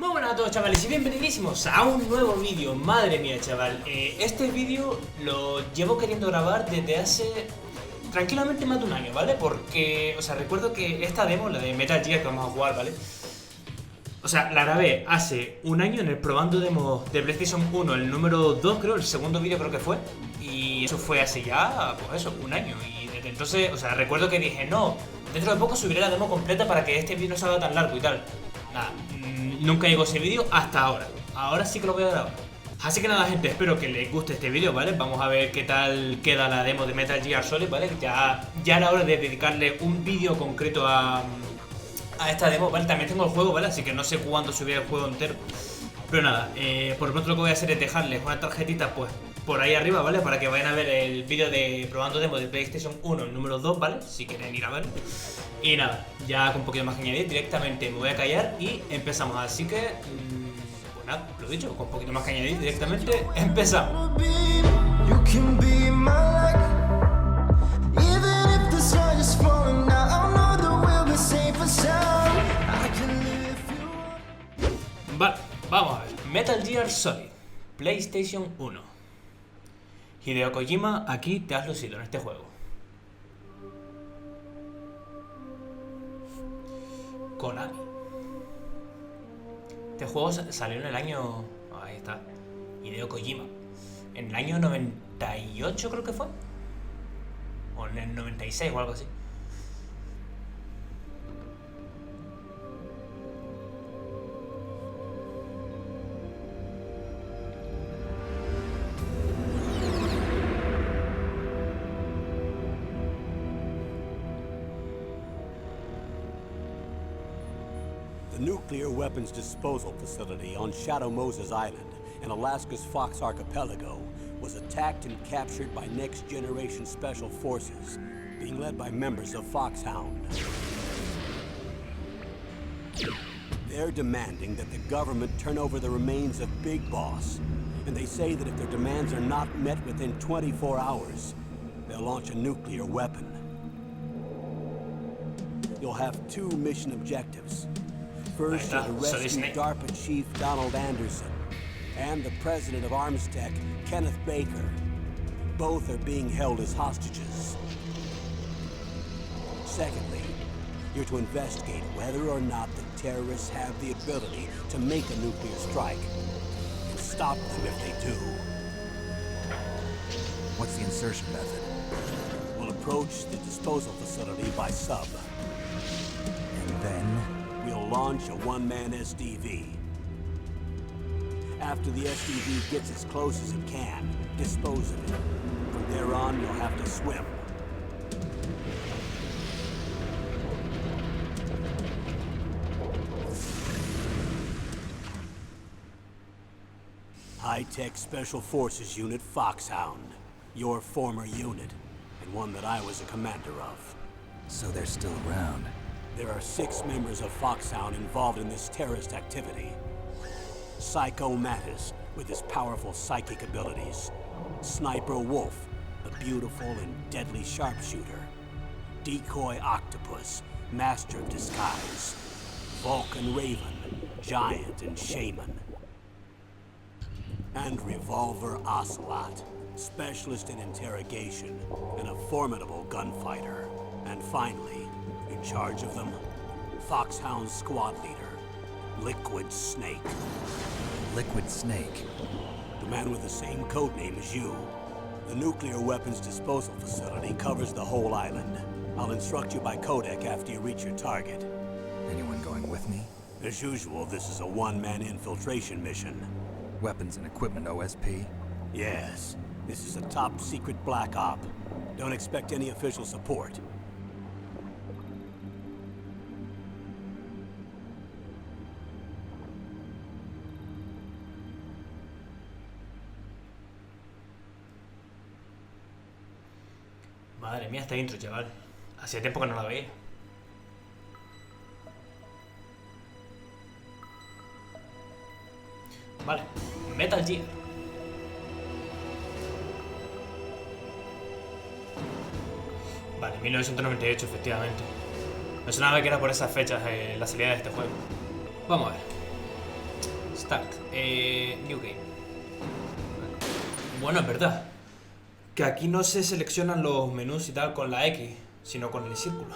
Muy buenas a todos, chavales, y bienvenidísimos a un nuevo vídeo. Madre mía, chaval, este vídeo lo llevo queriendo grabar desde hace tranquilamente más de un año, ¿vale? Porque, o sea, recuerdo que esta demo, la de Metal Gear que vamos a jugar, ¿vale? O sea, la grabé hace un año en el probando demo de PlayStation 1, el número 2 creo, el segundo vídeo creo que fue. Y eso fue hace ya, pues eso, un año. Y desde entonces, o sea, recuerdo que dije, no, dentro de poco subiré la demo completa para que este vídeo no salga tan largo y tal. Nada, nunca llegó ese vídeo hasta ahora. Ahora sí que lo voy a grabar. Así que nada, gente, espero que les guste este vídeo, ¿vale? Vamos a ver qué tal queda la demo de Metal Gear Solid, ¿vale? Ya era hora de dedicarle un vídeo concreto a esta demo, ¿vale? También tengo el juego, ¿vale? Así que no sé cuándo subiré el juego entero. Pero nada, por lo pronto lo que voy a hacer es dejarles una tarjetita, pues, por ahí arriba, ¿vale? Para que vayan a ver el vídeo de probando demo de PlayStation 1, el número 2, ¿vale? Si quieren ir a ver. Y nada, ya con un poquito más que añadir, directamente me voy a callar y empezamos. Así que, pues nada, lo dicho, con un poquito más que añadir, directamente empezamos. Vale, vamos a ver. Metal Gear Solid, PlayStation 1. Hideo Kojima, aquí te has lucido en este juego. Konami. Este juego salió en el año... Ahí está. Hideo Kojima. En el año 98 creo que fue. O en el 96 o algo así. The nuclear weapons disposal facility on Shadow Moses Island in Alaska's Fox Archipelago was attacked and captured by next-generation special forces, being led by members of Foxhound. They're demanding that the government turn over the remains of Big Boss, and they say that if their demands are not met within 24 hours, they'll launch a nuclear weapon. You'll have two mission objectives. First, to rescue DARPA Chief Donald Anderson and the president of Armstech, Kenneth Baker. Both are being held as hostages. Secondly, you're to investigate whether or not the terrorists have the ability to make a nuclear strike and stop them if they do. What's the insertion method? We'll approach the disposal facility by sub. And then? We'll launch a one-man SDV. After the SDV gets as close as it can, dispose of it. From there on, you'll have to swim. High-Tech Special Forces Unit Foxhound. Your former unit, and one that I was a commander of. So they're still around. There are 6 members of Foxhound involved in this terrorist activity. Psycho Mattis, with his powerful psychic abilities. Sniper Wolf, the beautiful and deadly sharpshooter. Decoy Octopus, master of disguise. Vulcan Raven, giant and shaman. And Revolver Ocelot, specialist in interrogation and a formidable gunfighter. And finally, in charge of them, Foxhound's squad leader, Liquid Snake. Liquid Snake? The man with the same codename as you. The nuclear weapons disposal facility covers the whole island. I'll instruct you by codec after you reach your target. Anyone going with me? As usual, this is a one-man infiltration mission. Weapons and equipment OSP? Yes. This is a top-secret black op. Don't expect any official support. Madre mía, esta intro, chaval. Hacía tiempo que no la veía. Vale, Metal Gear. Vale, 1998, efectivamente. Me sonaba que era por esas fechas la salida de este juego. Vamos a ver. Start. New game. Bueno, es verdad. Que aquí no se seleccionan los menús y tal con la X, sino con el círculo.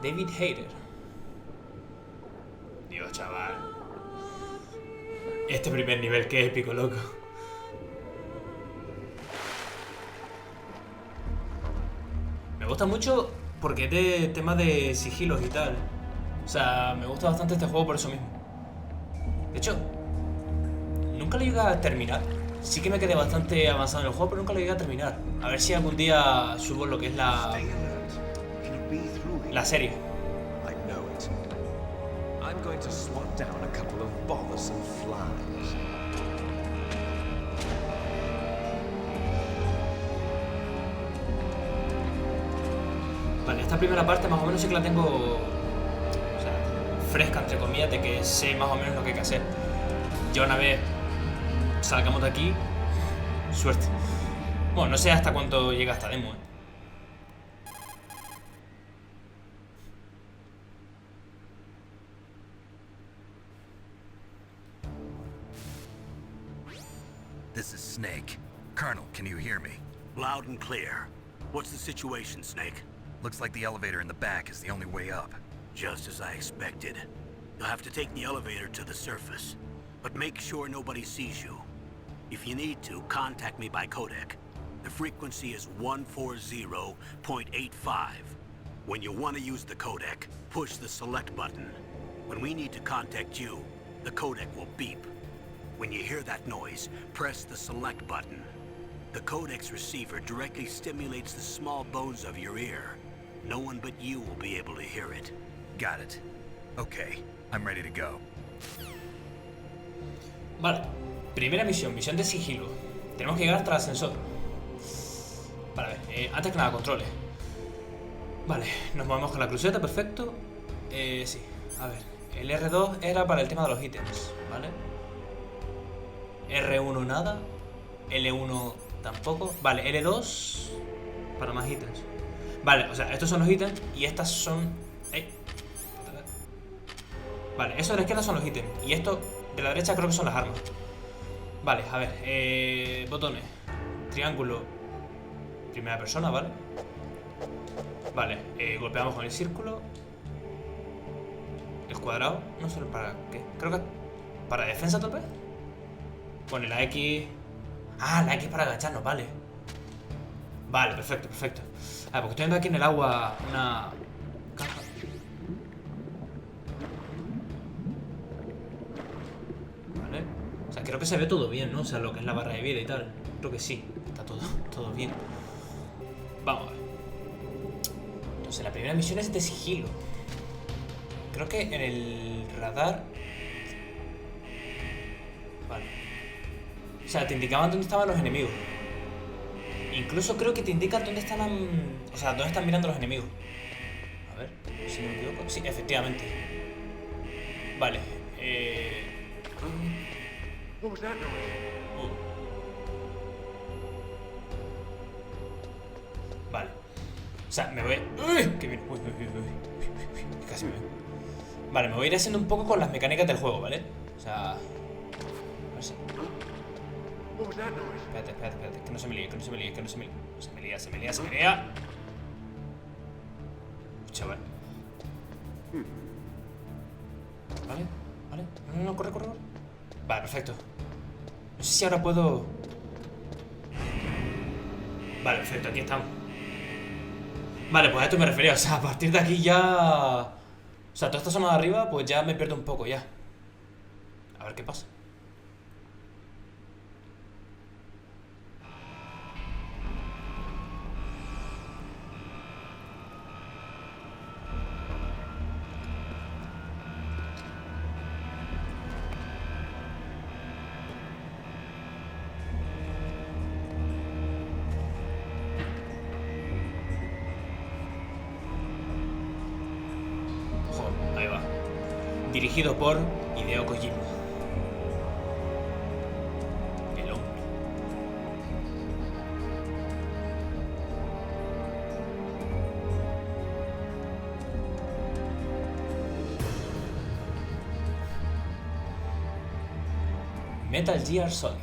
David Hayter. Dios, chaval. Este primer nivel, qué épico, loco. Me gusta mucho porque es de tema de sigilos y tal. O sea, me gusta bastante este juego por eso mismo. De hecho, nunca lo llegué a terminar. Sí que me quedé bastante avanzado en el juego, pero nunca lo llegué a terminar. A ver si algún día subo lo que es la serie. I'm going to swat down a couple of bothersome flies. Vale, esta primera parte más o menos sí que la tengo, o sea, fresca, entre comillas, de que sé más o menos lo que hay que hacer. Ya una vez salgamos de aquí, suerte. Bueno, no sé hasta cuánto llega esta demo, This is Snake. Colonel, can you hear me? Loud and clear. What's the situation, Snake? Looks like the elevator in the back is the only way up. Just as I expected. You'll have to take the elevator to the surface. But make sure nobody sees you. If you need to, contact me by codec. The frequency is 140.85. When you want to use the codec, push the select button. When we need to contact you, the codec will beep. When you hear that noise, press the select button. The codec's receiver directly stimulates the small bones of your ear. No one but you will be able to hear it. Got it. Okay, I'm ready to go. Vale, primera misión, misión de sigilo. Tenemos que llegar hasta el ascensor. Vale, a ver, antes que nada, controles. Vale, nos movemos con la cruceta, perfecto. Sí, a ver, el R2 era para el tema de los ítems, ¿vale? R1 nada, L1 tampoco. Vale, L2 para más ítems. Vale, o sea, estos son los ítems y estas son... Vale, estos de la izquierda son los ítems y esto de la derecha creo que son las armas. Vale, a ver, botones. Triángulo, primera persona, ¿vale? Vale, golpeamos con el círculo. El cuadrado, no sé para qué. Creo que para defensa, tope. Pone la X. Ah, la X para agacharnos, vale. Vale, perfecto, perfecto. Ah, porque estoy viendo aquí en el agua una caja. Vale. O sea, creo que se ve todo bien, ¿no? O sea, lo que es la barra de vida y tal. Creo que sí, está todo bien. Vamos a ver. Entonces, la primera misión es de sigilo. Creo que en el radar... Vale. O sea, te indicaban dónde estaban los enemigos. Incluso creo que te indican dónde están... O sea, dónde están mirando los enemigos. A ver, si no me equivoco. Sí, efectivamente. Vale. Vale. O sea, me voy... ¡Uy! ¡Qué bien! Uy, uy, uy, uy. Casi me... Vale, me voy a ir haciendo un poco con las mecánicas del juego, ¿vale? O sea... A ver si... Espérate, que no se me líe, Se me lía. Chaval. Vale. No, corre. Vale, perfecto. No sé si ahora puedo... Vale, perfecto, aquí estamos. Vale, pues a esto me refería, o sea, a partir de aquí ya... O sea, toda esta zona de arriba, pues ya me pierdo un poco ya. A ver qué pasa. Ahí va. Dirigido por Hideo Kojima. El hombre. Metal Gear Solid.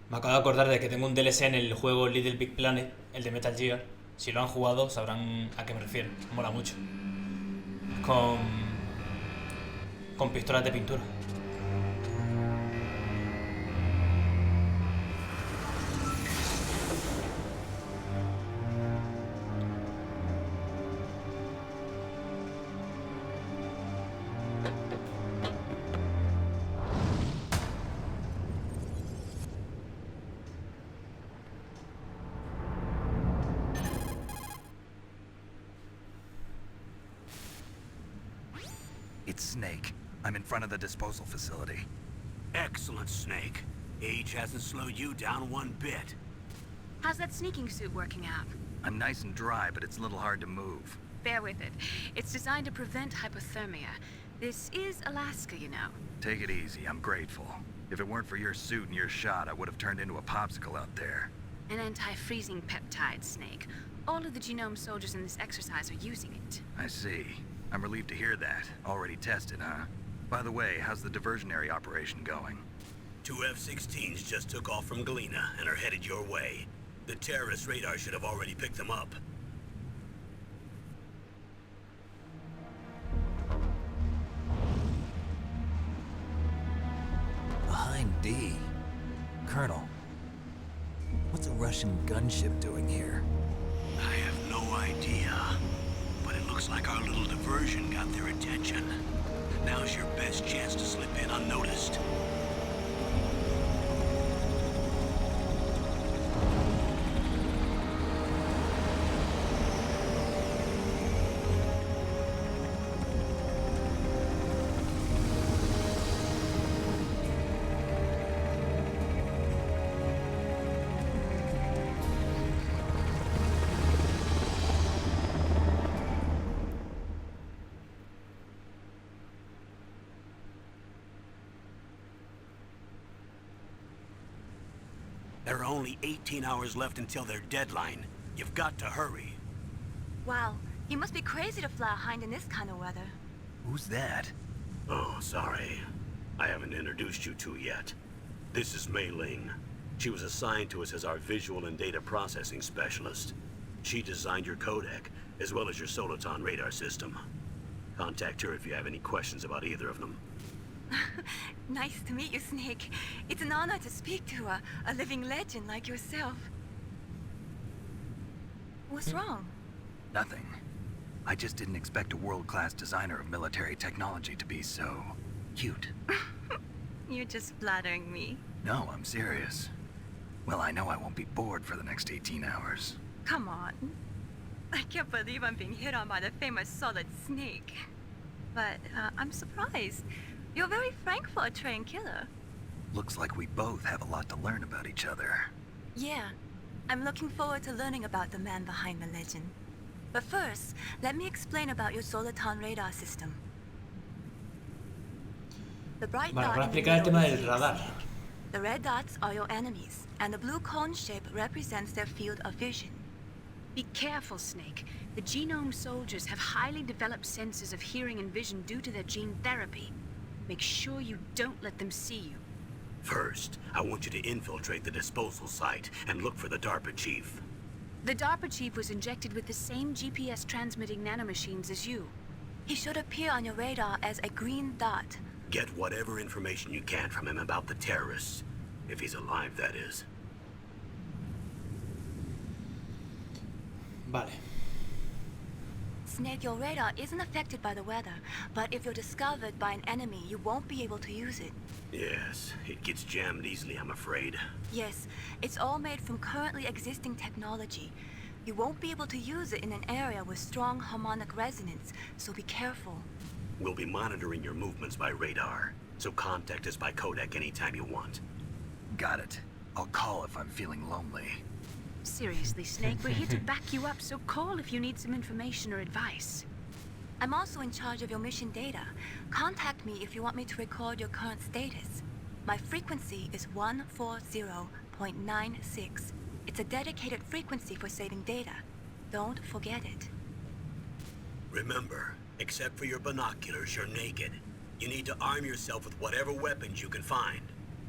Me acabo de acordar de que tengo un DLC en el juego Little Big Planet, el de Metal Gear. Si lo han jugado sabrán a qué me refiero. Mola mucho. Con pistolas de pintura. It's Snake. I'm in front of the disposal facility. Excellent, Snake. Age hasn't slowed you down one bit. How's that sneaking suit working out? I'm nice and dry, but it's a little hard to move. Bear with it. It's designed to prevent hypothermia. This is Alaska, you know. Take it easy, I'm grateful. If it weren't for your suit and your shot, I would have turned into a popsicle out there. An anti-freezing peptide, Snake. All of the genome soldiers in this exercise are using it. I see. I'm relieved to hear that. Already tested, huh? By the way, how's the diversionary operation going? 2 F-16s just took off from Galena and are headed your way. The terrorist radar should have already picked them up. Behind D. Colonel, what's a Russian gunship doing here? I have no idea. But it looks like our little diversion got their attention. Now's your best chance to slip in unnoticed. There are only 18 hours left until their deadline. You've got to hurry. Wow, you must be crazy to fly behind in this kind of weather. Who's that? Oh, sorry. I haven't introduced you to yet. This is Mei Ling. She was assigned to us as our visual and data processing specialist. She designed your codec, as well as your Soliton radar system. Contact her if you have any questions about either of them. Nice to meet you, Snake. It's an honor to speak to a living legend like yourself. What's wrong? Nothing. I just didn't expect a world-class designer of military technology to be so cute. You're just flattering me. No, I'm serious. Well, I know I won't be bored for the next 18 hours. Come on. I can't believe I'm being hit on by the famous Solid Snake. But I'm surprised. You're very frank for a trained killer. Looks like we both have a lot to learn about each other. Yeah, I'm looking forward to learning about the man behind the legend. But first, let me explain about your Soliton radar system. The bright Vale, dot voy a in the explicar el middle tema is del your radar. seed. The red dots are your enemies, and the blue cone shape represents their field of vision. Be careful, Snake. The genome soldiers have highly developed senses of hearing and vision due to their gene therapy. Make sure you don't let them see you. First, I want you to infiltrate the disposal site and look for the DARPA chief. The DARPA chief was injected with the same GPS transmitting nanomachines as you. He should appear on your radar as a green dot. Get whatever information you can from him about the terrorists. If he's alive, that is. Vale. Snake, your radar isn't affected by the weather, but if you're discovered by an enemy, you won't be able to use it. Yes, it gets jammed easily, I'm afraid. Yes, it's all made from currently existing technology. You won't be able to use it in an area with strong harmonic resonance, so be careful. We'll be monitoring your movements by radar, so contact us by codec anytime you want. Got it. I'll call if I'm feeling lonely. Seriously, Snake, we're here to back you up, so call if you need some information or advice. I'm also in charge of your mission data. Contact me if you want me to record your current status. My frequency is 140.96. It's a dedicated frequency for saving data. Don't forget it. Remember, Except for your binoculars, you're naked. You need to arm yourself with whatever weapons you can find.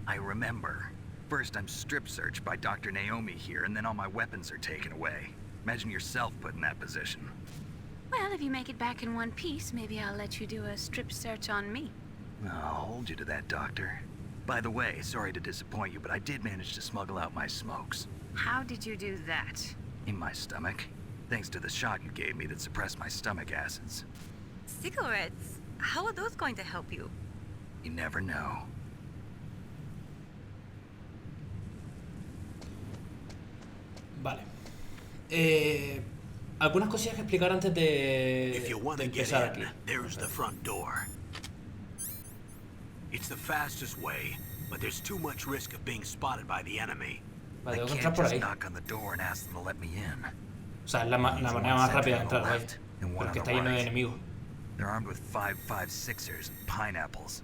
I remember. First I'm strip searched by Dr. Naomi here, and then all my weapons are taken away. Imagine yourself put in that position. Well, if you make it back in one piece, maybe I'll let you do a strip search on me. I'll hold you to that, Doctor. By the way, sorry to disappoint you, but I did manage to smuggle out my smokes. How did you do that? In my stomach. Thanks to the shot you gave me that suppressed my stomach acids. Cigarettes? How are those going to help you? You never know. Vale. Algunas cosillas que explicar antes If you want de to get empezar aquí. in, there's the front door. It's the fastest way, but there's too much risk of being spotted by the enemy. Vale, I tengo que can't entrar por just ahí. knock on the door and ask them to let me in. O sea, es la manera más rápida de entrar, vaya. Porque está lleno de enemigos. They're armed with 5.56ers and pineapples.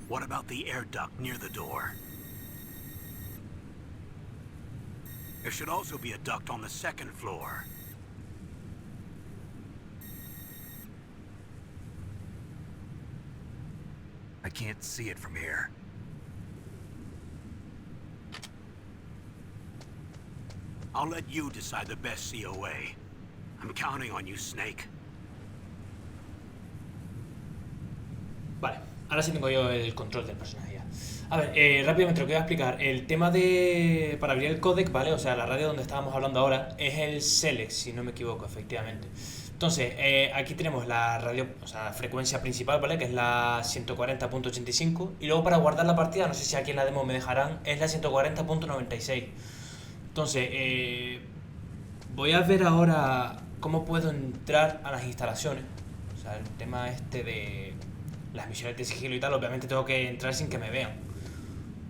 What about the air duct near the door? There should also be a duct on the second floor. I can't see it from here. I'll let you decide the best COA. I'm counting on you, Snake. Vale, ahora sí tengo yo el control del personaje ya. A ver, rápidamente lo que voy a explicar. El tema de... para abrir el códec, ¿vale? O sea, la radio donde estábamos hablando ahora es el Select, si no me equivoco, efectivamente. Entonces, aquí tenemos la radio, o sea, la frecuencia principal, ¿vale? Que es la 140.85. Y luego para guardar la partida, no sé si aquí en la demo me dejarán, es la 140.96. Entonces, voy a ver ahora cómo puedo entrar a las instalaciones. O sea, el tema este de las misiones de sigilo y tal, obviamente tengo que entrar sin que me vean.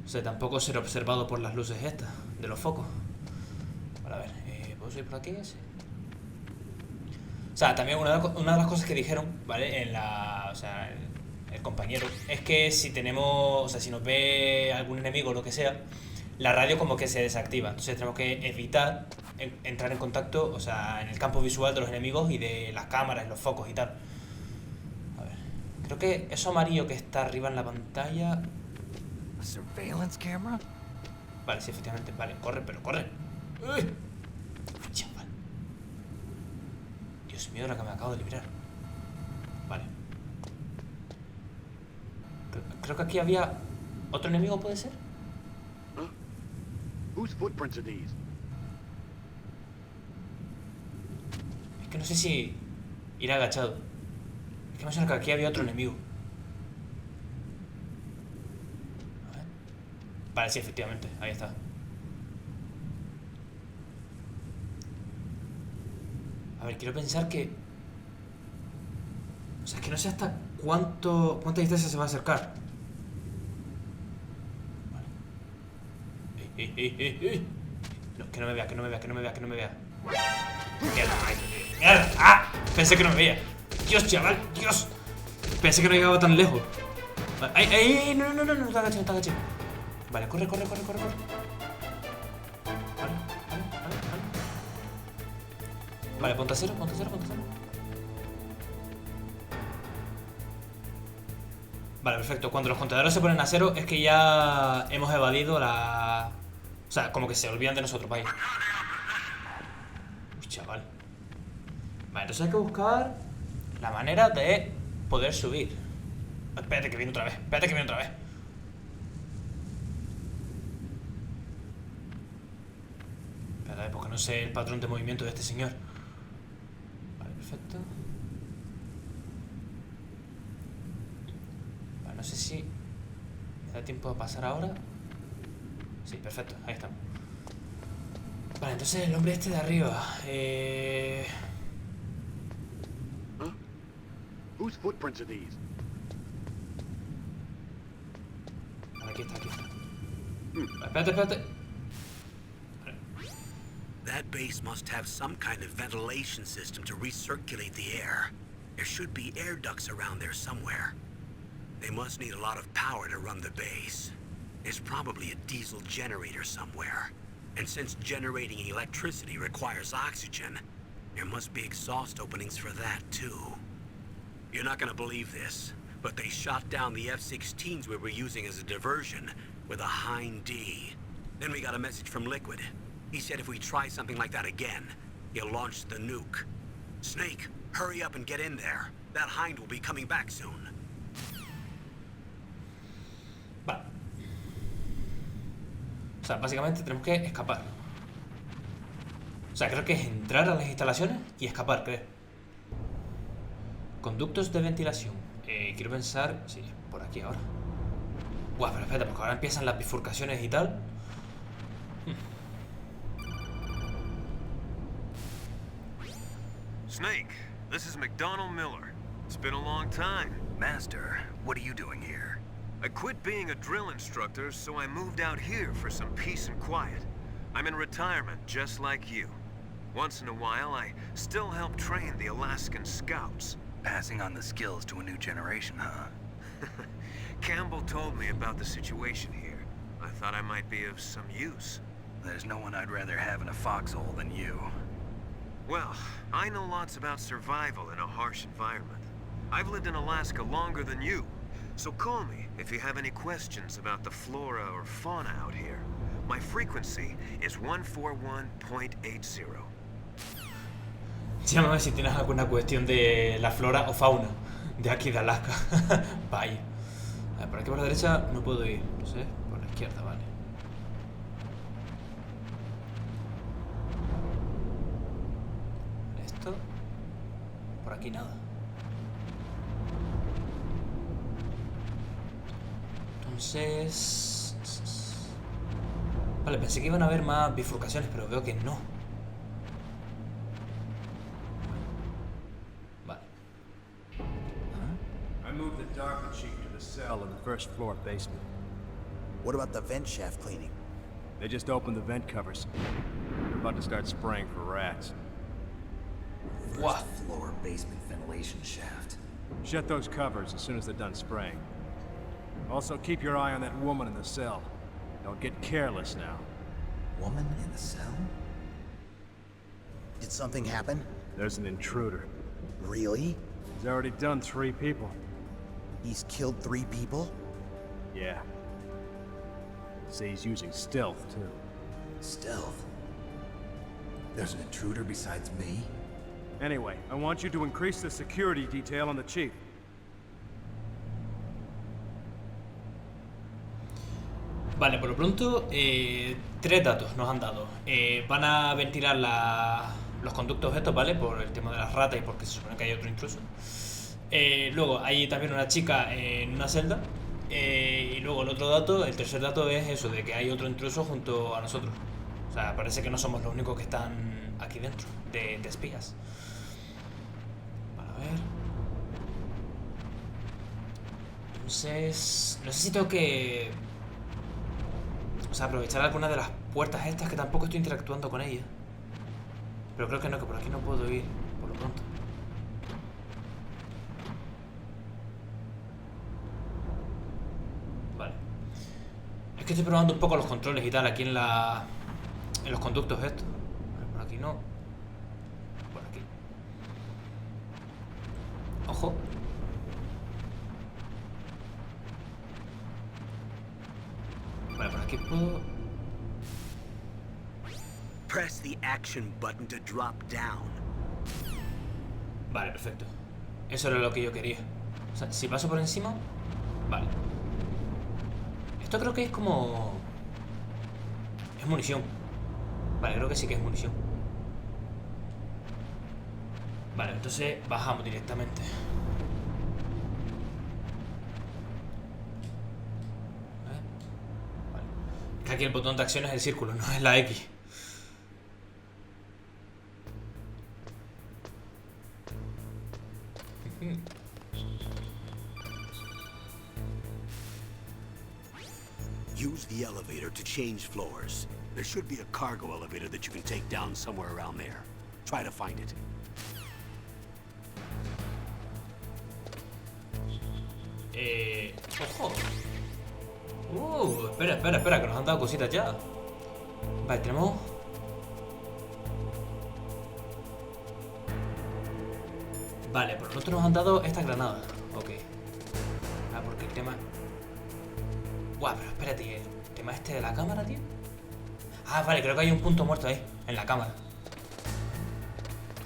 O sea, tampoco ser observado por las luces estas, de los focos. Vale, a ver, ¿puedo subir por aquí? Sí. O sea, también una de las cosas que dijeron, ¿vale? O sea, el compañero, es que si tenemos, o sea, si nos ve algún enemigo o lo que sea, la radio como que se desactiva. Entonces tenemos que evitar entrar en contacto, o sea, en el campo visual de los enemigos y de las cámaras, los focos y tal. A ver, creo que eso amarillo que está arriba en la pantalla... A surveillance camera? Vale, sí, efectivamente. Vale, corre, pero corre. ¡Uy! Chaval. Dios mío, la que me acabo de librar. Vale. Creo que aquí había otro enemigo, ¿puede ser? Whose footprints are these? Es que no sé si ir agachado. Es que me suena que aquí había otro enemigo. A ver. Vale, sí, efectivamente. Ahí está. A ver, quiero pensar que... O sea, es que no sé hasta cuánta distancia se va a acercar. No, que no me vea, que no me vea, que no me vea, que no me vea. Mierda, ay, mierda. ¡Ah! Pensé que no me veía. Dios, chaval, Dios. Pensé que no llegaba tan lejos. ¡Ay, ay! No, no, no, no, está agachado, está agachado. Vale, corre, corre, corre, corre, corre. Vale, vale, vale, vale. Vale, ponte a cero, ponte a cero, ponte a cero. Vale, perfecto. Cuando los contadores se ponen a cero es que ya hemos evadido la... O sea, como que se olvidan de nosotros, vaya. Uy, chaval. Vale, entonces hay que buscar la manera de poder subir. Espérate que viene otra vez, espérate que viene otra vez. Espérate, porque no sé el patrón de movimiento de este señor. Vale, perfecto. Vale, no sé si me da tiempo de pasar ahora. Sí, perfecto, ahí estamos. Vale, entonces el hombre este de arriba. Whose footprints are these? Vale, aquí está, aquí está. Espérate, espérate. That base must have some kind of ventilation system to recirculate the air. There should be air ducts around there somewhere. They must need a lot of power to run the base. There's probably a diesel generator somewhere. And since generating electricity requires oxygen, there must be exhaust openings for that too. You're not gonna believe this, but they shot down the F-16s we were using as a diversion with a Hind D. Then we got a message from Liquid. He said if we try something like that again, he'll launch the nuke. Snake, hurry up and get in there. That Hind will be coming back soon. Vale. O sea, básicamente tenemos que escapar. O sea, creo que es entrar a las instalaciones y escapar, creo. Conductos de ventilación. Quiero pensar... Sí, por aquí ahora. Guau, pero espérate, porque ahora empiezan las bifurcaciones y tal. Snake, this is McDonald Miller. It's been a long time. Master, what are you doing here? I quit being a drill instructor, so I moved out here for some peace and quiet. I'm in retirement, just like you. Once in a while, I still help train the Alaskan Scouts. Passing on the skills to a new generation, huh? Campbell told me about the situation here. I thought I might be of some use. There's no one I'd rather have in a foxhole than you. Well, I know lots about survival in a harsh environment. I've lived in Alaska longer than you, so call me if you have any questions about the flora or fauna out here. My frequency is 141.80. Llámame si tienes alguna cuestión de la flora o fauna de aquí de Alaska. Vaya. A ver, por aquí por la derecha no puedo ir. No sé, por la izquierda, vale. Esto. Por aquí nada. Entonces... Vale, pensé que iban a haber más bifurcaciones, pero veo que no. Vale. I moved the doctor chief to the cell in the first floor basement. What about the vent shaft cleaning? They just opened the vent covers. They're about to start spraying for rats. What? Floor basement ventilation shaft. Shut those covers as soon as they're done spraying. Also, keep your eye on that woman in the cell. Don't get careless now. Woman in the cell? Did something happen? There's an intruder. Really? He's already done 3 people. He's killed 3 people? Yeah. Say he's using stealth, too. Stealth? There's an intruder besides me? Anyway, I want you to increase the security detail on the chief. Vale, por lo pronto, 3 datos nos han dado. Van a ventilar los conductos estos, ¿vale? Por el tema de las ratas y porque se supone que hay otro intruso. Luego hay también una chica en una celda. Y luego el otro dato, el tercer dato es eso, de que hay otro intruso junto a nosotros. O sea, parece que no somos los únicos que están aquí dentro, de espías. Vale, a ver. Entonces, no sé si tengo que... O sea, aprovechar alguna de las puertas estas que tampoco estoy interactuando con ellas. Pero creo que no, que por aquí no puedo ir, por lo pronto. Vale. Es que estoy probando un poco los controles y tal aquí en los conductos estos. Vale, por aquí no. Por aquí. Ojo. Vale, por aquí puedo... Press the action button to drop down. Vale, perfecto. Eso era lo que yo quería. O sea, si paso por encima... Vale. Esto creo que es como... Es munición. Vale, creo que sí que es munición. Vale, entonces bajamos directamente. Vale. Que aquí el botón de acción es el círculo, no es la X. Use the elevator to change floors. There should be a cargo elevator that you can take down somewhere around there. Try to find it. Ojo. Espera, que nos han dado cositas ya. Vale, tenemos... Vale, por nosotros nos han dado esta granada. Ok. Ah, porque el tema... Guau, pero espérate, ¿el tema este de la cámara, tío? Ah, vale, creo que hay un punto muerto ahí, en la cámara.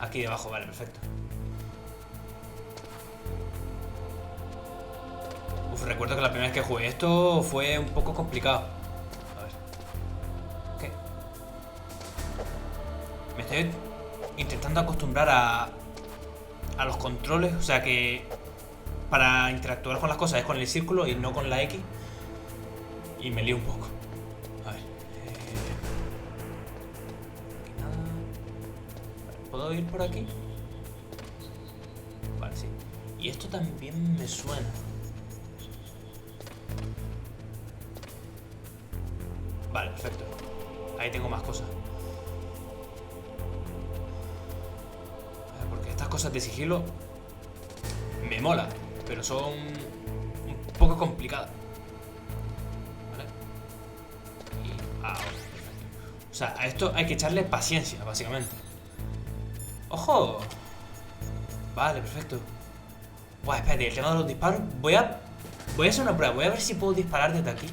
Aquí debajo, vale, perfecto. Uf, recuerdo que la primera vez que jugué esto fue un poco complicado. A ver. ¿Qué? Me estoy intentando acostumbrar a los controles, o sea que para interactuar con las cosas es con el círculo y no con la X. Y me lío un poco. A ver. Aquí nada. Vale, ¿puedo ir por aquí? Vale, sí. Y esto también me suena. Vale, perfecto. Ahí tengo más cosas. Porque estas cosas de sigilo me molan, pero son un poco complicadas. ¿Vale? Y ahora, perfecto. O sea, a esto hay que echarle paciencia, básicamente. ¡Ojo! Vale, perfecto. Buah, espérate, el tema de los disparos. Voy a hacer una prueba. Voy a ver si puedo disparar desde aquí.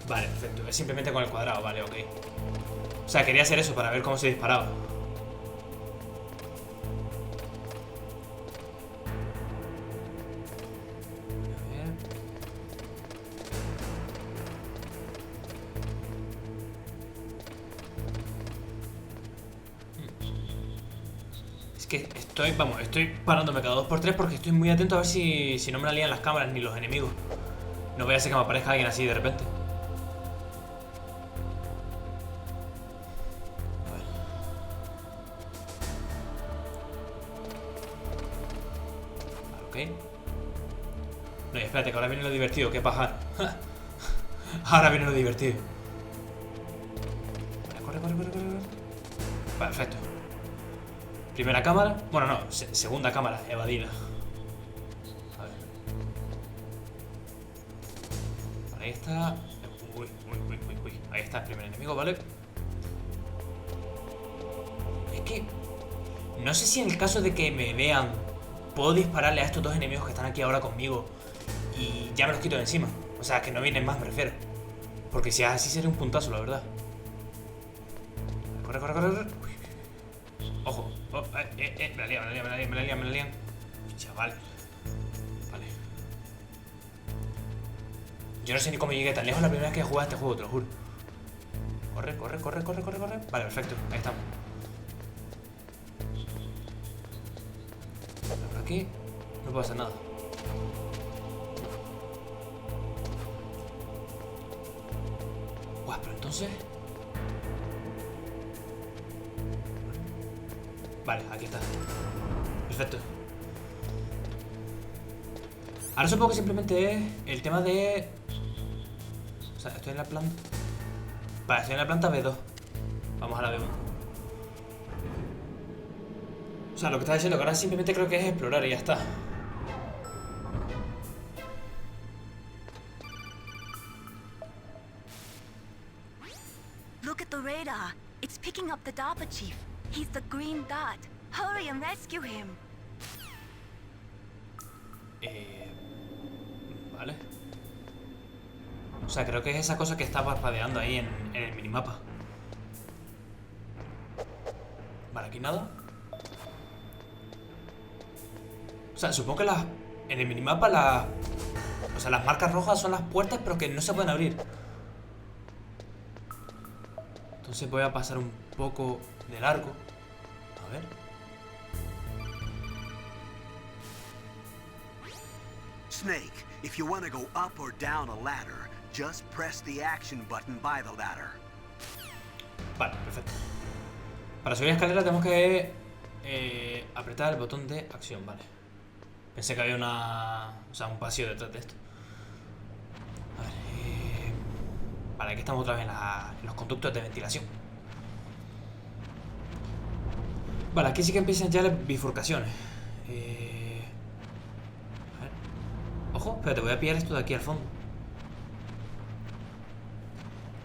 Vale, perfecto. Es simplemente con el cuadrado, vale, ok. O sea, quería hacer eso para ver cómo se disparaba. A ver. Es que estoy parándome cada 2x3 porque estoy muy atento a ver si no me la lían las cámaras ni los enemigos. No voy a hacer que me aparezca alguien así de repente. No, espérate, que ahora viene lo divertido, que pajar. Ahora viene lo divertido. Vale, corre. Vale, perfecto. Primera cámara. Bueno, no, segunda cámara, evadida. A ver. Vale, ahí está. Uy. Ahí está el primer enemigo, ¿vale? Es que no sé si en el caso de que me vean puedo dispararle a estos dos enemigos que están aquí ahora conmigo y ya me los quito de encima. O sea, que no vienen más, me refiero. Porque si es así sería un puntazo, la verdad. Corre. Ojo. Oh, me la lían. Chaval. Vale. Yo no sé ni cómo llegué tan lejos la primera vez que jugué a este juego, te lo juro. Corre. Vale, perfecto. Ahí estamos. Por aquí no puedo hacer nada. Guau, pero entonces... Vale, aquí está. Perfecto. Ahora supongo que simplemente es el tema de... O sea, estoy en la planta... Vale, estoy en la planta B2. Vamos a la B1. O sea, lo que estaba diciendo que ahora simplemente creo que es explorar y ya está. Look at the radar. It's picking up the DARPA chief. He's the green dot. Hurry and rescue him. Vale. O sea, creo que es esa cosa que está parpadeando ahí en el minimapa. Vale, aquí nada. O sea, supongo que en el minimapa o sea, las marcas rojas son las puertas, pero que no se pueden abrir. Entonces voy a pasar un poco de largo. A ver. Snake, if you want to go up or down a ladder, just press the action button by the ladder. Vale, perfecto. Para subir la escalera tenemos que apretar el botón de acción, vale. Pensé que había un pasillo detrás de esto. A ver, vale, aquí estamos otra vez en los conductos de ventilación. Vale, aquí sí que empiezan ya las bifurcaciones. A ver. Ojo, espérate, voy a pillar esto de aquí al fondo.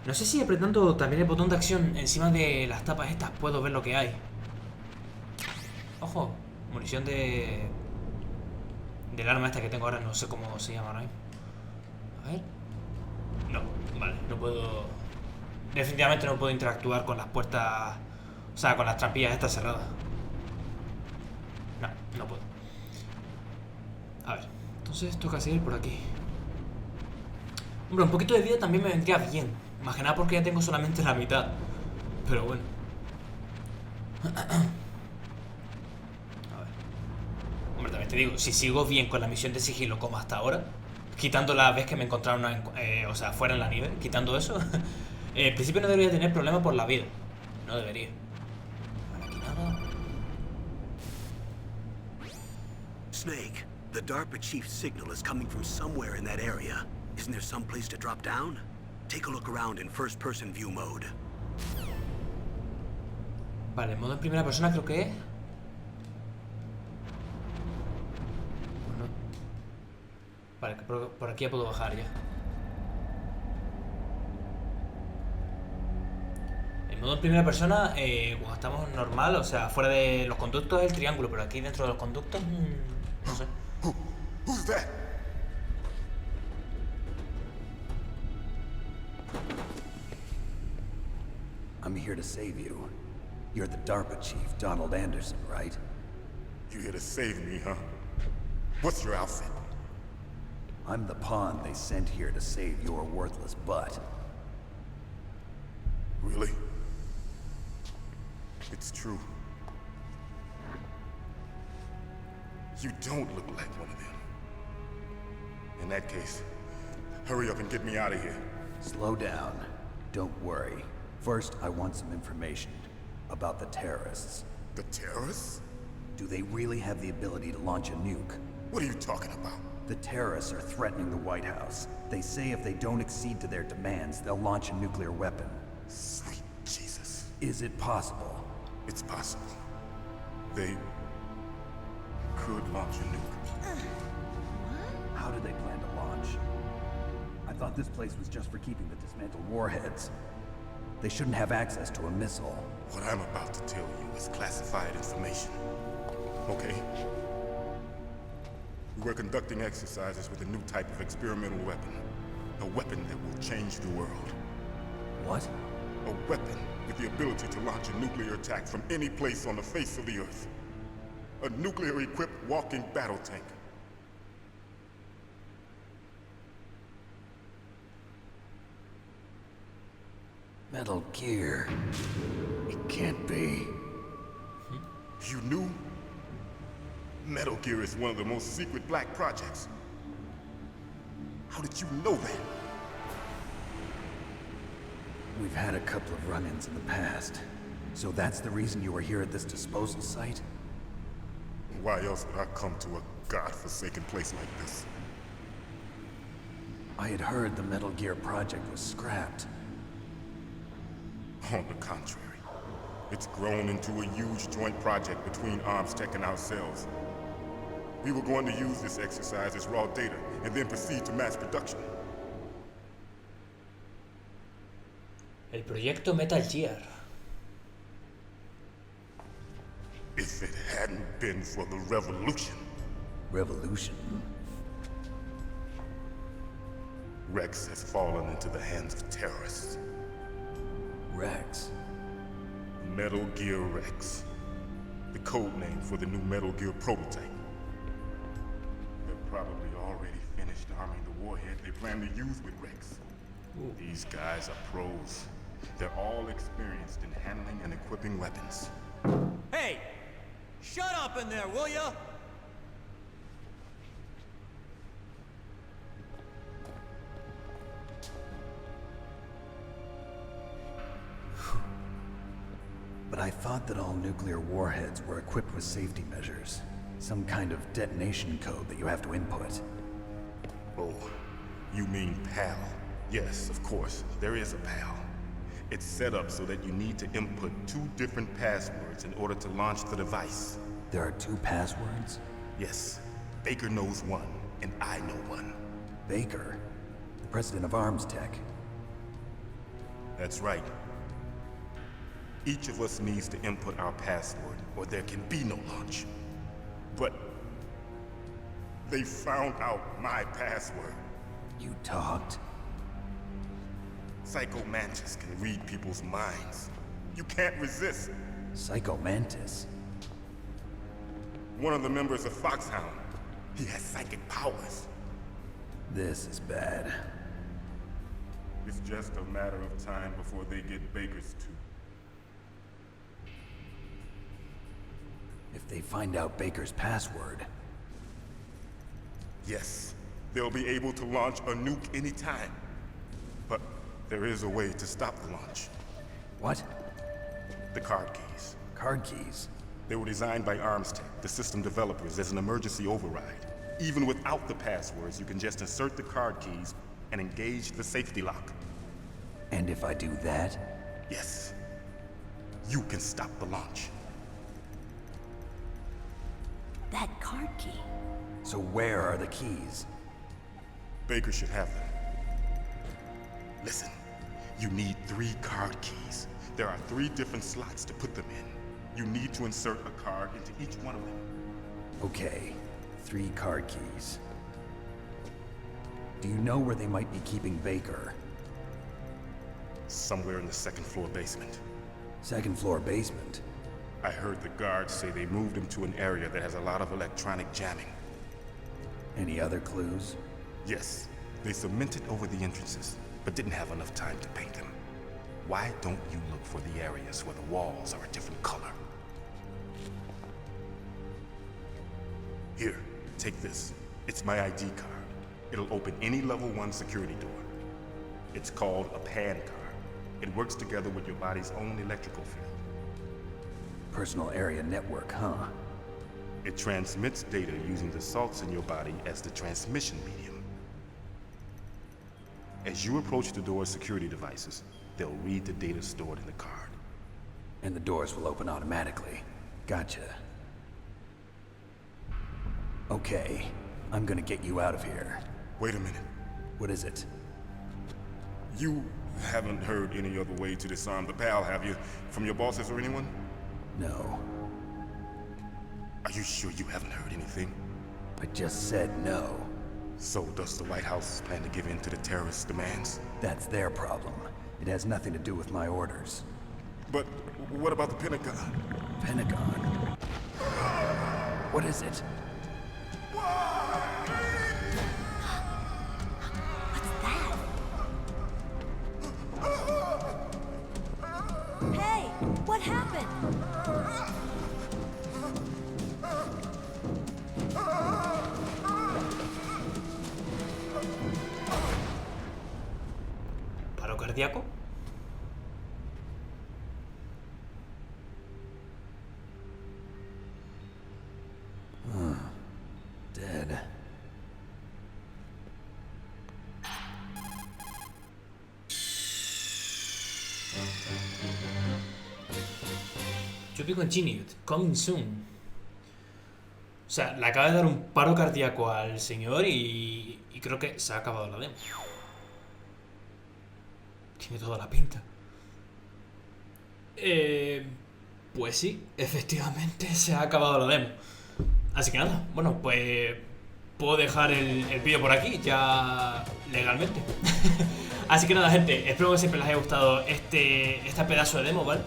No sé si apretando también el botón de acción encima de las tapas estas puedo ver lo que hay. Ojo, munición de... del arma esta que tengo ahora, no sé cómo se llama ahora mismo. A ver. No, vale, no puedo... Definitivamente no puedo interactuar con las puertas... O sea, con las trampillas estas cerradas. No, no puedo. A ver, entonces toca seguir por aquí. Hombre, un poquito de vida también me vendría bien. Más que nada porque ya tengo solamente la mitad. Pero bueno. A ver. Hombre, también te digo, si sigo bien con la misión de sigilo como hasta ahora, quitando la vez que me encontraron o sea, fuera en la nieve, quitando eso, en principio no debería tener problema por la vida. No debería. Vale, aquí nada. Snake, the DARPA chief's signal is coming from somewhere in that area. Isn't there some place to drop down? Take a look around in first-person view mode. Vale, modo en primera persona creo que es... Bueno. Vale, por aquí ya puedo bajar ya. En modo en primera persona, cuando estamos normal, o sea, fuera de los conductos es el triángulo, pero aquí dentro de los conductos, no sé. Who's that? I'm here to save you. You're the DARPA chief, Donald Anderson, right? You here to save me, huh? What's your outfit? I'm the pawn they sent here to save your worthless butt. Really? It's true. You don't look like one of them. In that case, hurry up and get me out of here. Slow down. Don't worry. First, I want some information about the terrorists. The terrorists? Do they really have the ability to launch a nuke? What are you talking about? The terrorists are threatening the White House. They say if they don't accede to their demands, they'll launch a nuclear weapon. Sweet Jesus. Is it possible? It's possible. They could launch a nuke. How do they plan to launch? I thought this place was just for keeping the dismantled warheads. They shouldn't have access to a missile. What I'm about to tell you is classified information. Okay? We were conducting exercises with a new type of experimental weapon. A weapon that will change the world. What? A weapon with the ability to launch a nuclear attack from any place on the face of the Earth. A nuclear-equipped walking battle tank. Metal Gear. It can't be. You knew? Metal Gear is one of the most secret black projects. How did you know that? We've had a couple of run-ins in the past. So that's the reason you were here at this disposal site? Why else would I come to a godforsaken place like this? I had heard the Metal Gear project was scrapped. On the contrary, it's grown into a huge joint project between Arms Tech and ourselves. We were going to use this exercise as raw data and then proceed to mass production. El proyecto Metal Gear. If it hadn't been for the revolution. Revolution? Rex has fallen into the hands of terrorists. Rex? Metal Gear Rex. The code name for the new Metal Gear prototype. They're probably already finished arming the warhead they plan to use with Rex. Ooh. These guys are pros. They're all experienced in handling and equipping weapons. Hey! Shut up in there, will ya? But I thought that all nuclear warheads were equipped with safety measures. Some kind of detonation code that you have to input. Oh, you mean PAL? Yes, of course, there is a PAL. It's set up so that you need to input 2 different passwords in order to launch the device. There are 2 passwords? Yes, Baker knows one, and I know one. Baker? The president of Arms Tech. That's right. Each of us needs to input our password, or there can be no launch. But they found out my password. You talked? Psycho Mantis can read people's minds. You can't resist. Psycho Mantis? One of the members of Foxhound. He has psychic powers. This is bad. It's just a matter of time before they get Baker's too. If they find out Baker's password... Yes, they'll be able to launch a nuke anytime. But there is a way to stop the launch. What? The card keys. Card keys? They were designed by Arms Tech, the system developers, as an emergency override. Even without the passwords, you can just insert the card keys and engage the safety lock. And if I do that? Yes. You can stop the launch. That card key. So where are the keys? Baker should have them. Listen, you need 3 card keys. There are 3 different slots to put them in. You need to insert a card into each one of them. Okay, 3 card keys. Do you know where they might be keeping Baker? Somewhere in the 2nd floor basement. 2nd floor basement? I heard the guards say they moved him to an area that has a lot of electronic jamming. Any other clues? Yes. They cemented over the entrances, but didn't have enough time to paint them. Why don't you look for the areas where the walls are a different color? Here, take this. It's my ID card. It'll open any level 1 security door. It's called a PAN card. It works together with your body's own electrical field. Personal area network, huh? It transmits data using the salts in your body as the transmission medium. As you approach the door's security devices, they'll read the data stored in the card. And the doors will open automatically. Gotcha. Okay, I'm gonna get you out of here. Wait a minute. What is it? You haven't heard any other way to disarm the PAL, have you? From your bosses or anyone? No. Are you sure you haven't heard anything? I just said no. So does the White House plan to give in to the terrorists' demands? That's their problem. It has nothing to do with my orders. But what about the Pentagon? Pentagon? What is it? Hey, what happened? ¿Paro cardíaco? Dead. To be continued, coming soon. O sea, le acaba de dar un paro cardíaco al señor y creo que se ha acabado la demo. Tiene toda la pinta. Pues sí, efectivamente se ha acabado la demo. Así que nada, bueno, pues puedo dejar el vídeo por aquí, ya legalmente. Así que nada, gente, espero que siempre les haya gustado este pedazo de demo, ¿vale?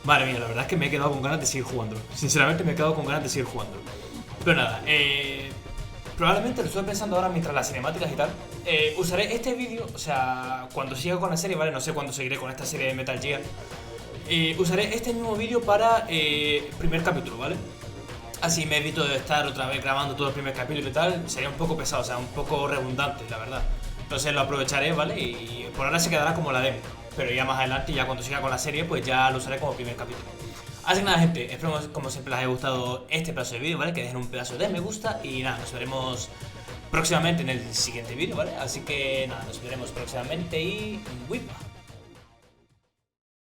Madre mía, la verdad es que me he quedado con ganas de seguir jugando. Sinceramente me he quedado con ganas de seguir jugando. Pero nada, probablemente lo estoy pensando ahora mientras las cinemáticas y tal. Usaré este vídeo, o sea, cuando siga con la serie, ¿vale? No sé cuándo seguiré con esta serie de Metal Gear. Usaré este mismo vídeo para primer capítulo, ¿vale? Así me evito de estar otra vez grabando todo el primer capítulo y tal. Sería un poco pesado, o sea, un poco redundante, la verdad. Entonces lo aprovecharé, ¿vale? Y por ahora se quedará como la demo. Pero ya más adelante, ya cuando siga con la serie, pues ya lo usaré como primer capítulo. Así que nada, gente, espero como siempre les haya gustado este pedazo de vídeo, ¿vale? Que dejen un pedazo de me gusta y nada, nos veremos próximamente en el siguiente vídeo, ¿vale? Así que nada, nos veremos próximamente y... ¡Wipa!